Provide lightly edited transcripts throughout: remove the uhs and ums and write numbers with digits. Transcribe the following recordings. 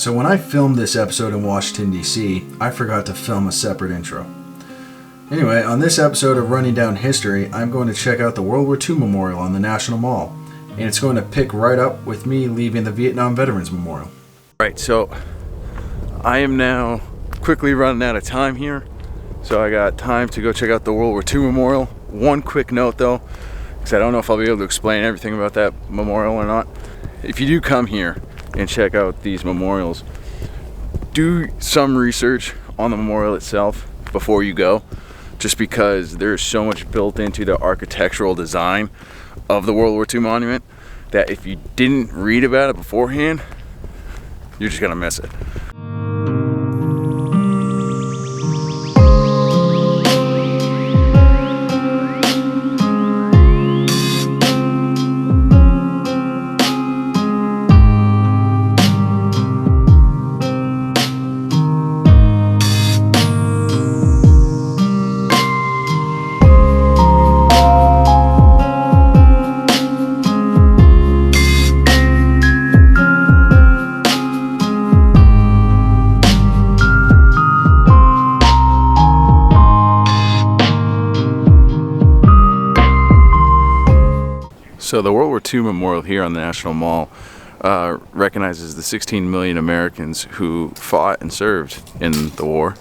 So when I filmed this episode in Washington, D.C., I forgot to film a separate intro. Anyway, on this episode of Running Down History, I'm going to check out the World War II Memorial on the National Mall. And it's going to pick right up with me leaving the Vietnam Veterans Memorial. Right, so I am now quickly running out of time here. So I got time to go check out the World War II Memorial. One quick note though, because I don't know if I'll be able to explain everything about that memorial or not. If you do come here and check out these memorials, do some research on the memorial itself before you go, just because there's so much built into the architectural design of the World War II monument that if you didn't read about it beforehand, you're just gonna miss it. So the World War II Memorial here on the National Mall recognizes the 16 million Americans who fought and served in the war.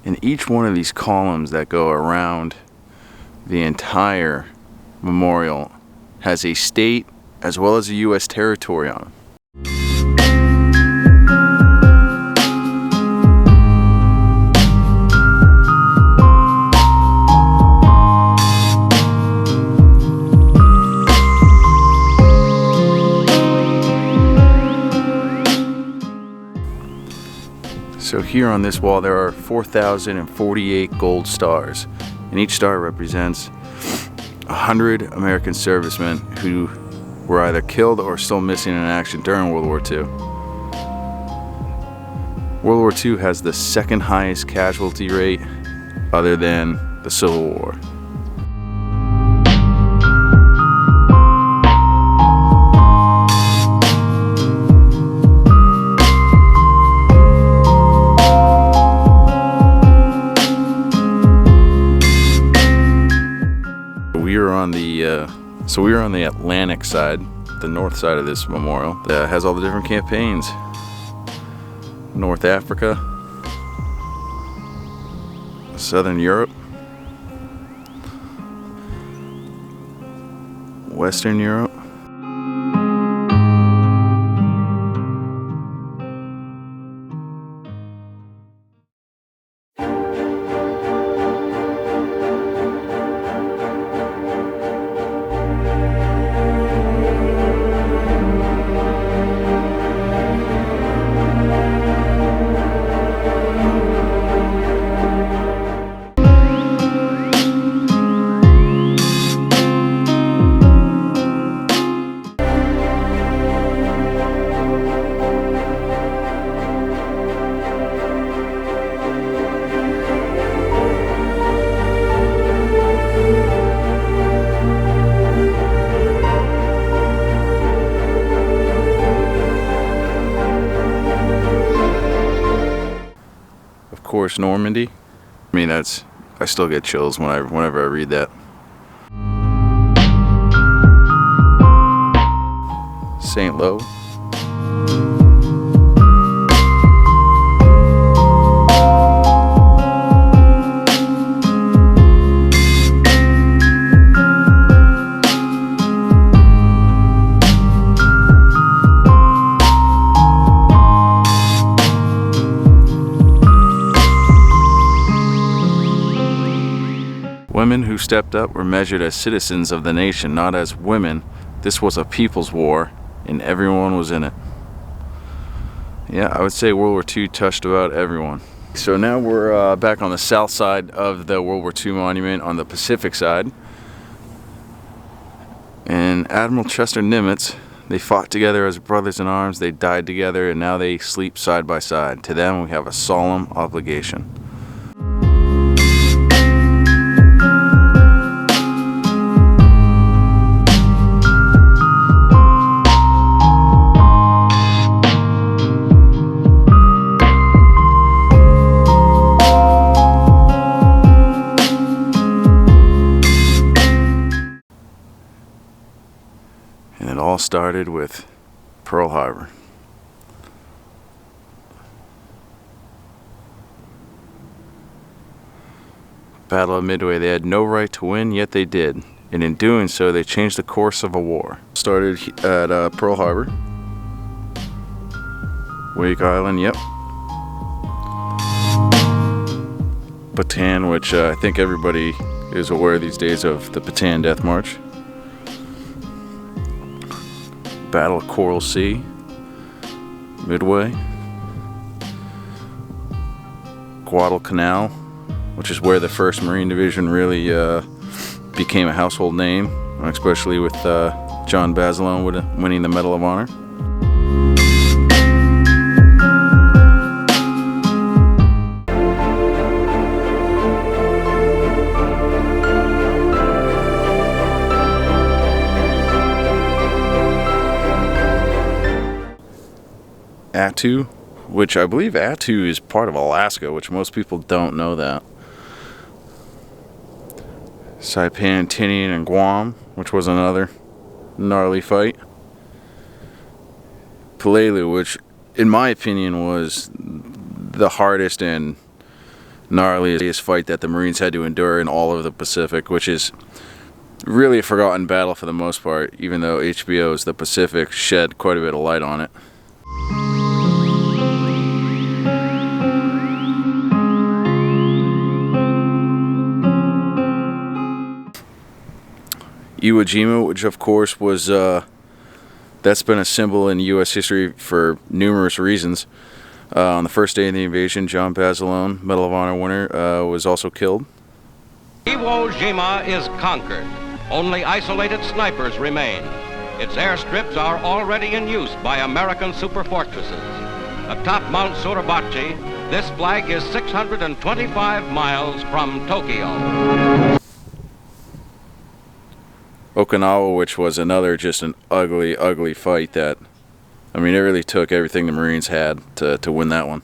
And each one of these columns that go around the entire memorial has a state as well as a U.S. territory on them. So here on this wall there are 4,048 gold stars, and each star represents 100 American servicemen who were either killed or still missing in action during World War II. World War II has the second highest casualty rate other than the Civil War. We were on the Atlantic side, the north side of this memorial, that has all the different campaigns. North Africa, Southern Europe, Western Europe, of course Normandy. I mean, I still get chills whenever I read that. St. Lo. Women who stepped up were measured as citizens of the nation, not as women. This was a people's war, and everyone was in it. Yeah, I would say World War II touched about everyone. So now we're back on the south side of the World War II monument on the Pacific side. And Admiral Chester Nimitz, they fought together as brothers in arms, they died together, and now they sleep side by side. To them, we have a solemn obligation. started with Pearl Harbor. Battle of Midway. They had no right to win, yet they did. And in doing so, they changed the course of a war. Started at Pearl Harbor. Wake Island, yep. Bataan, which I think everybody is aware these days of the Bataan Death March. Battle of Coral Sea. Midway. Guadalcanal, which is where the 1st Marine Division really became a household name, especially with John Basilone winning the Medal of Honor. Attu, which I believe Attu is part of Alaska, which most people don't know that. Saipan, Tinian, and Guam, which was another gnarly fight. Peleliu, which in my opinion was the hardest and gnarliest fight that the Marines had to endure in all of the Pacific, which is really a forgotten battle for the most part, even though HBO's The Pacific shed quite a bit of light on it. Iwo Jima, which of course was, that's been a symbol in U.S. history for numerous reasons. On the first day of the invasion, John Basilone, Medal of Honor winner, was also killed. Iwo Jima is conquered. Only isolated snipers remain. Its airstrips are already in use by American superfortresses. Atop Mount Suribachi, this flag is 625 miles from Tokyo. Okinawa, which was another just an ugly, ugly fight that, I mean, it really took everything the Marines had to win that one.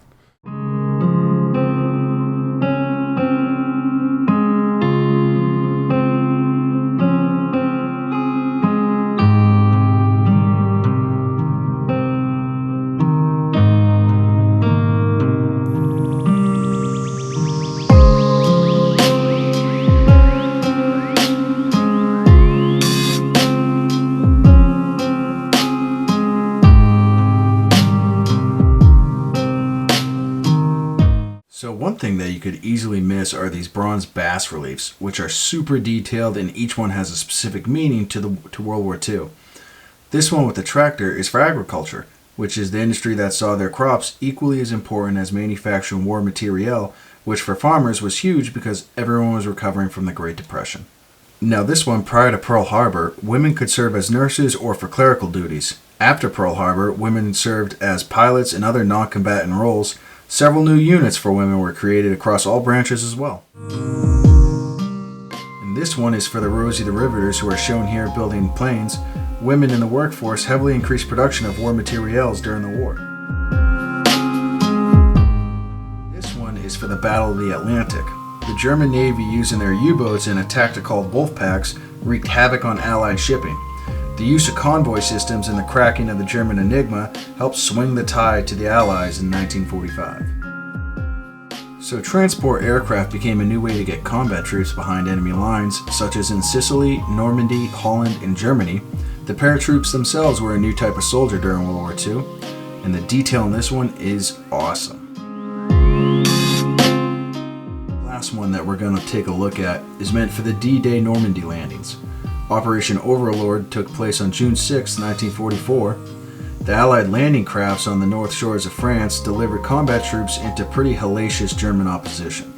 So one thing that you could easily miss are these bronze bas-reliefs, which are super detailed and each one has a specific meaning to World War II. This one with the tractor is for agriculture, which is the industry that saw their crops equally as important as manufacturing war materiel, which for farmers was huge because everyone was recovering from the Great Depression. Now this one, prior to Pearl Harbor, women could serve as nurses or for clerical duties. After Pearl Harbor, women served as pilots and other non-combatant roles. Several new units for women were created across all branches as well. And this one is for the Rosie the Riveters, who are shown here building planes. Women in the workforce heavily increased production of war materials during the war. This one is for the Battle of the Atlantic. The German Navy, using their U-boats in a tactic called wolf packs, wreaked havoc on Allied shipping. The use of convoy systems and the cracking of the German Enigma helped swing the tide to the Allies in 1945. So transport aircraft became a new way to get combat troops behind enemy lines, such as in Sicily, Normandy, Holland, and Germany. The paratroops themselves were a new type of soldier during World War II, and the detail in this one is awesome. The last one that we're going to take a look at is meant for the D-Day Normandy landings. Operation Overlord took place on June 6, 1944. The Allied landing crafts on the north shores of France delivered combat troops into pretty hellacious German opposition,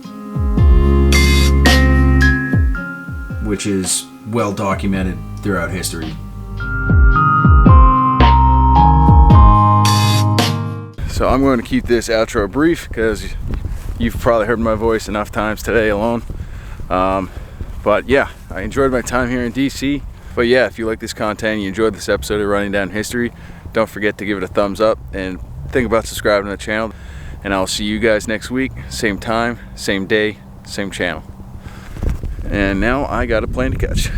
which is well documented throughout history. So I'm going to keep this outro brief because you've probably heard my voice enough times today alone. But yeah, I enjoyed my time here in DC. But yeah, if you like this content and you enjoyed this episode of Running Down History, don't forget to give it a thumbs up and think about subscribing to the channel. And I'll see you guys next week, same time, same day, same channel. And now I got a plane to catch.